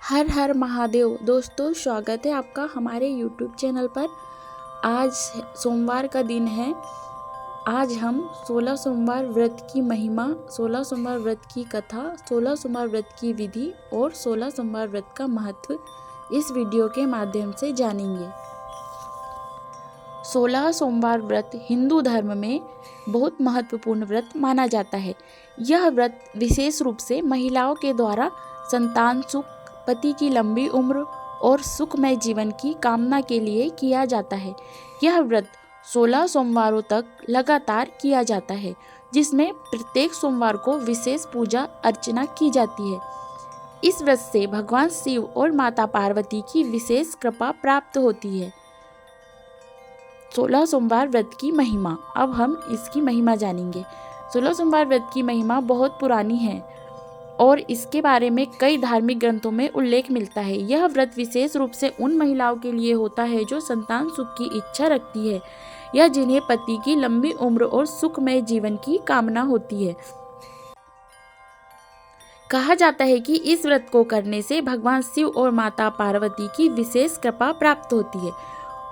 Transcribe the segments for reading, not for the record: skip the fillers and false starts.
हर हर महादेव। दोस्तों, स्वागत है आपका हमारे YouTube चैनल पर। आज सोमवार का दिन है। आज हम 16 सोमवार व्रत की महिमा, 16 सोमवार व्रत की कथा, 16 सोमवार व्रत की विधि और 16 सोमवार व्रत का महत्व इस वीडियो के माध्यम से जानेंगे। 16 सोमवार व्रत हिंदू धर्म में बहुत महत्वपूर्ण व्रत माना जाता है। यह व्रत विशेष रूप से महिलाओं के द्वारा संतान सुख, पति की लंबी उम्र और सुखमय जीवन की कामना के लिए किया जाता है। यह व्रत 16 सोमवारों तक लगातार किया जाता है, जिसमें प्रत्येक सोमवार को विशेष पूजा अर्चना की जाती है। इस व्रत से भगवान शिव और माता पार्वती की विशेष कृपा प्राप्त होती है। 16 सोमवार व्रत की महिमा। अब हम इसकी महिमा जानेंगे। 16 सोमवार व्रत की महिमा बहुत पुरानी है और इसके बारे में कई धार्मिक ग्रंथों में उल्लेख मिलता है। यह व्रत विशेष रूप से उन महिलाओं के लिए होता है जो संतान सुख की इच्छा रखती है या जिन्हें पति की लंबी उम्र और सुखमय जीवन की कामना होती है। कहा जाता है कि इस व्रत को करने से भगवान शिव और माता पार्वती की विशेष कृपा प्राप्त होती है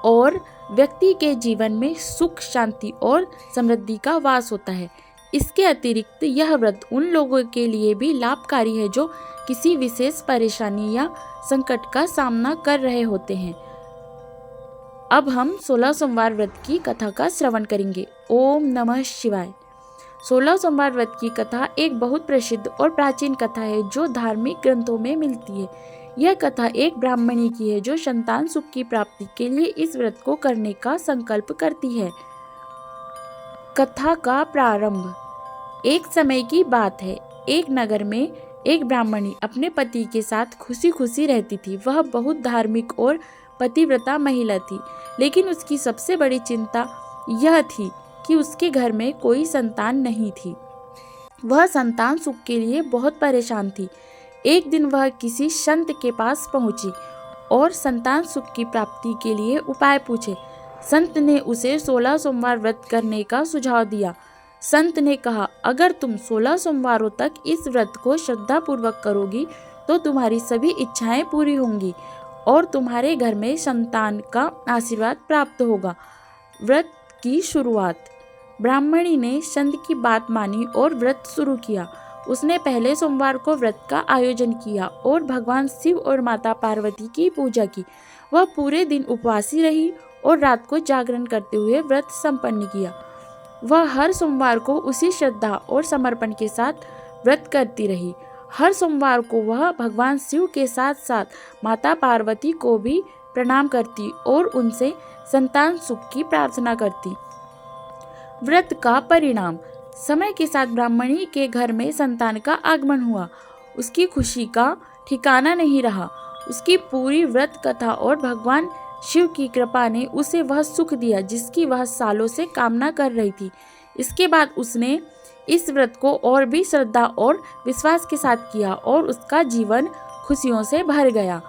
और व्यक्ति के जीवन में सुख, शांति और समृद्धि का वास होता है। इसके अतिरिक्त यह व्रत उन लोगों के लिए भी लाभकारी है जो किसी विशेष परेशानी या संकट का सामना कर रहे होते हैं। अब हम 16 सोमवार व्रत की कथा का श्रवण करेंगे। ओम नमः शिवाय। 16 सोमवार व्रत की कथा एक बहुत प्रसिद्ध और प्राचीन कथा है जो धार्मिक ग्रंथों में मिलती है। यह कथा एक ब्राह्मणी की है जो संतान सुख की प्राप्ति के लिए इस व्रत को करने का संकल्प करती है। कथा का प्रारंभ। एक समय की बात है। एक नगर में एक ब्राह्मणी अपने पति के साथ खुशी खुशी रहती थी। वह बहुत धार्मिक और पतिव्रता महिला थी, लेकिन उसकी सबसे बड़ी चिंता यह थी कि उसके घर में कोई संतान नहीं थी। वह संतान सुख के लिए बहुत परेशान थी। एक दिन वह किसी संत के पास पहुंची और संतान सुख की प्राप्ति के लिए उपाय पूछे। संत ने उसे 16 सोमवार व्रत करने का सुझाव दिया। संत ने कहा, अगर तुम 16 सोमवारों तक इस व्रत को श्रद्धा पूर्वक करोगी तो तुम्हारी सभी इच्छाएं पूरी होंगी और तुम्हारे घर में संतान का आशीर्वाद प्राप्त होगा। व्रत की शुरुआत। ब्राह्मणी ने संत की बात मानी और व्रत शुरू किया। उसने पहले सोमवार को व्रत का आयोजन किया और भगवान शिव और माता पार्वती की पूजा की। वह पूरे दिन उपवासी रही और रात को जागरण करते हुए व्रत संपन्न किया। वह हर सोमवार को उसी श्रद्धा और समर्पण के साथ व्रत करती रही। हर सोमवार को वह भगवान शिव के साथ साथ माता पार्वती को भी प्रणाम करती और उनसे संतान सुख की प्रार्थना करती। व्रत का परिणाम। समय के साथ ब्राह्मणी के घर में संतान का आगमन हुआ। उसकी खुशी का ठिकाना नहीं रहा। उसकी पूरी व्रत कथा और भगवान शिव की कृपा ने उसे वह सुख दिया जिसकी वह सालों से कामना कर रही थी। इसके बाद उसने इस व्रत को और भी श्रद्धा और विश्वास के साथ किया और उसका जीवन खुशियों से भर गया।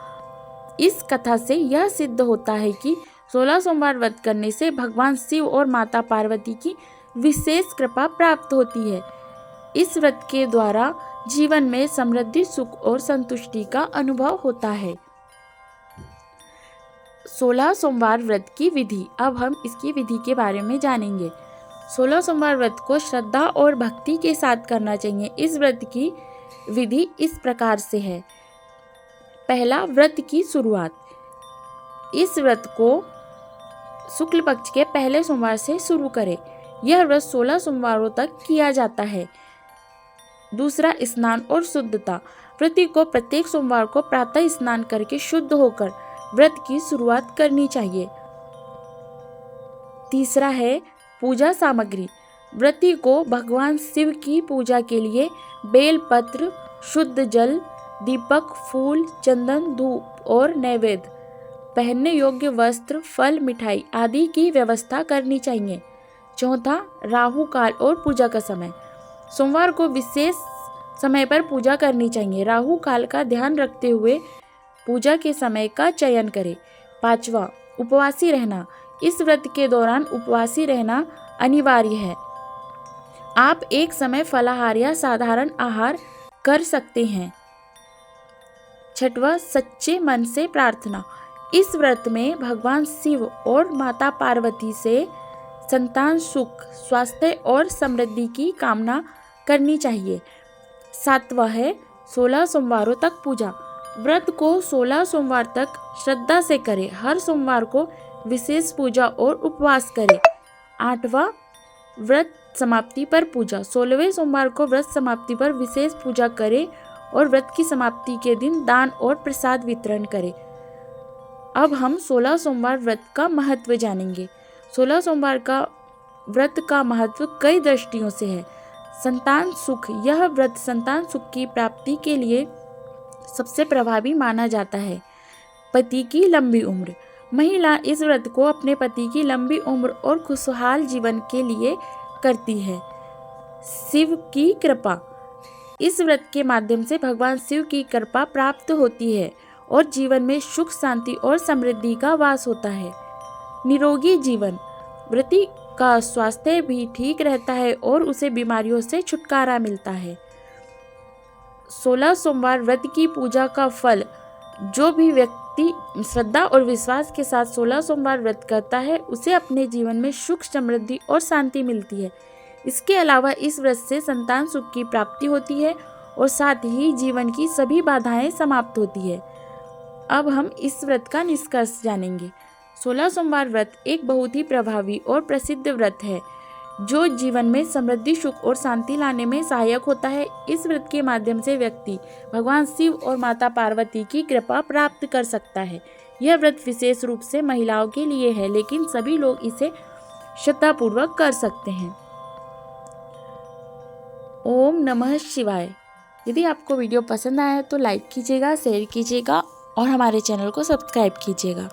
इस कथा से यह सिद्ध होता है कि 16 सोमवार व्रत करने से भगवान शिव और माता पार्वती की विशेष कृपा प्राप्त होती है। इस व्रत के द्वारा जीवन में समृद्धि, सुख और संतुष्टि का अनुभव होता है। 16 सोमवार व्रत की विधि। अब हम इसकी विधि के बारे में जानेंगे। 16 सोमवार व्रत को श्रद्धा और भक्ति के साथ करना चाहिए। इस व्रत की विधि इस प्रकार से है। पहला, व्रत की शुरुआत। इस व्रत को शुक्ल पक्ष के पहले सोमवार से शुरू करें। यह व्रत 16 सोमवारों तक किया जाता है। दूसरा, स्नान और शुद्धता। व्रती को प्रत्येक सोमवार को प्रातः स्नान करके शुद्ध होकर व्रत की शुरुआत करनी चाहिए। तीसरा है पूजा सामग्री। व्रती को भगवान शिव की पूजा के लिए बेलपत्र, शुद्ध जल, दीपक, फूल, चंदन, धूप और नैवेद्य, पहनने योग्य वस्त्र, फल, मिठाई आदि की व्यवस्था करनी चाहिए। चौथा, राहु काल और पूजा का समय। सोमवार को विशेष समय पर पूजा करनी चाहिए। राहु काल का ध्यान रखते हुए पूजा के समय का चयन करें। पांचवा, उपवासी रहना। इस व्रत के दौरान उपवासी रहना अनिवार्य है। आप एक समय फलाहार या साधारण आहार कर सकते हैं। छठवां, सच्चे मन से प्रार्थना। इस व्रत में भगवान शिव और माता पार्वती से संतान सुख, स्वास्थ्य और समृद्धि की कामना करनी चाहिए। सातवां है 16 सोमवारों तक पूजा। व्रत को 16 सोमवार तक श्रद्धा से करें। हर सोमवार को विशेष पूजा और उपवास करें। आठवां, व्रत समाप्ति पर पूजा। 16वें सोमवार को व्रत समाप्ति पर विशेष पूजा करें और व्रत की समाप्ति के दिन दान और प्रसाद वितरण करें। अब हम 16 सोमवार व्रत का महत्व जानेंगे। 16 सोमवार का व्रत का महत्व कई दृष्टियों से है। संतान सुख, यह व्रत संतान सुख की प्राप्ति के लिए सबसे प्रभावी माना जाता है। पति की लंबी उम्र, महिला इस व्रत को अपने पति की लंबी उम्र और खुशहाल जीवन के लिए करती है। शिव की कृपा, इस व्रत के माध्यम से भगवान शिव की कृपा प्राप्त होती है और जीवन में सुख, शांति और समृद्धि का वास होता है। निरोगी जीवन, व्रती का स्वास्थ्य भी ठीक रहता है और उसे बीमारियों से छुटकारा मिलता है। 16 सोमवार व्रत की पूजा का फल, जो भी व्यक्ति श्रद्धा और विश्वास के साथ 16 सोमवार व्रत करता है उसे अपने जीवन में सुख, समृद्धि और शांति मिलती है। इसके अलावा इस व्रत से संतान सुख की प्राप्ति होती है और साथ ही जीवन की सभी बाधाएं समाप्त होती है। अब हम इस व्रत का निष्कर्ष जानेंगे। 16 सोमवार व्रत एक बहुत ही प्रभावी और प्रसिद्ध व्रत है जो जीवन में समृद्धि, सुख और शांति लाने में सहायक होता है। इस व्रत के माध्यम से व्यक्ति भगवान शिव और माता पार्वती की कृपा प्राप्त कर सकता है। यह व्रत विशेष रूप से महिलाओं के लिए है, लेकिन सभी लोग इसे श्रद्धापूर्वक कर सकते हैं। ओम नमः शिवाय। यदि आपको वीडियो पसंद आया तो लाइक कीजिएगा, शेयर कीजिएगा और हमारे चैनल को सब्सक्राइब कीजिएगा।